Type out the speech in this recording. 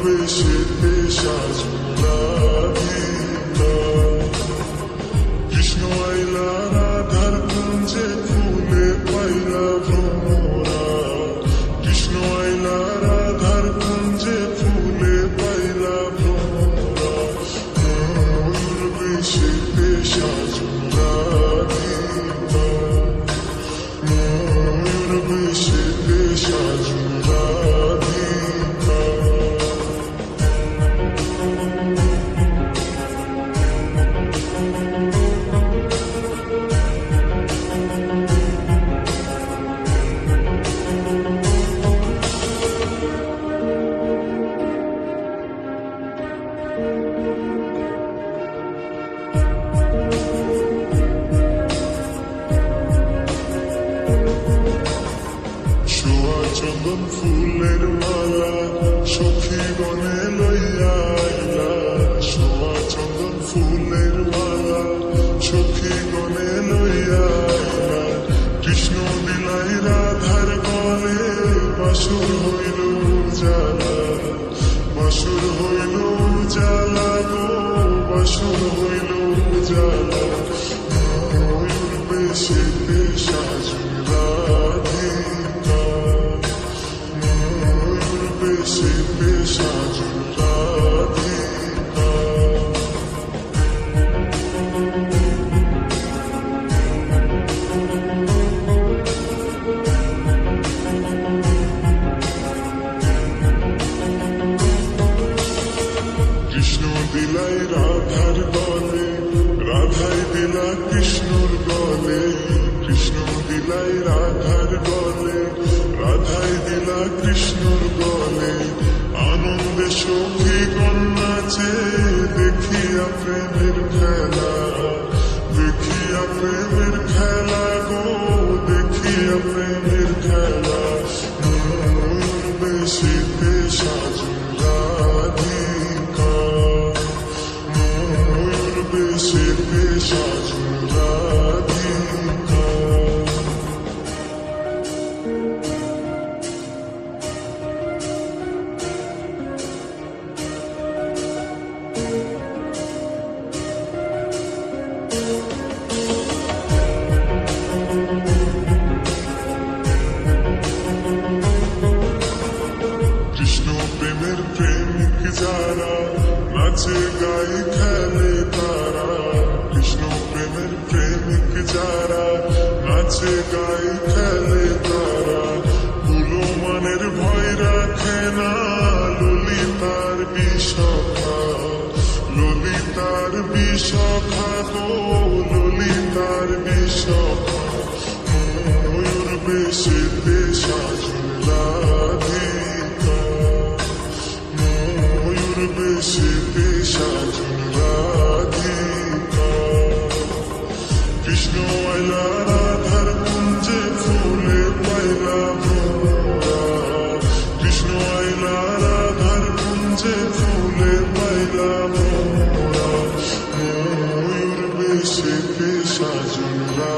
বেশেতে সাজুরা গীতা। কৃষ্ণ আইলা রাধার কুঞ্জে ফুলে পাইলা ভ্রমরা। কৃষ্ণ আইলা রাধার কুঞ্জে ফুলে পাইলা ভ্রমরা। ময়ূর বেশেতে সাজুরা গীতা। ময়ূর বেশেতে সাজুরা গীতা। চন্দন ফুলের মালা সখী গনে লইয়া আইলা। সোয়া চন্দন ফুলের মালা সখী গনে লইয়া আইলা। কৃষ্ণ দিলাই রাধার গলে বাসুর হইল উজালা। বাসুর হইল উজালা গো বাসুর হইল উজালা। ময়ূর বেশেতে সাজুরা গীতা। ময়ূর বেশেতে সাজুরা গীতা। কৃষ্ণ দিলাই রাধার গলে রাধাই দিলা কৃষ্ণর গলে। কৃষ্ণ দিলাই রাধার গলে রাধাই দিলা কৃষ্ণর গলে। আনন্দে সখী কন্যাছে দেখিয়া প্রেমের খেলা। দেখিয়া প্রেমের খেলা গো দেখিয়া প্রেমের খেলা। ময়ূর বেশেতে সাজুরা গীতা। ময়ূর বেশেতে সাজুরা গীতা। কৃষ্ণ প্রেমের প্রেমিক যারা নাচে গাই খেলে তারা। কৃষ্ণ প্রেমের প্রেমিক যারা নাচে গাই খেলে তারা। কুলো মানের ভয় রাখে না ললিতার বিশখা। ললিতার বিশখা গো ললিতার বিশখা। ময়ূর বেশেতে সাজুরা গীতা। ময়ূর বেশেতে সাজুরা গীতা। কৃষ্ণ আইলা রাধার কুঞ্জে ফুলে পাইলা ভ্রমরা। কৃষ্ণ আইলা রাধার কুঞ্জে ফুলে পাইলা ভ্রমরা। ময়ূর বেশেতে সাজুরা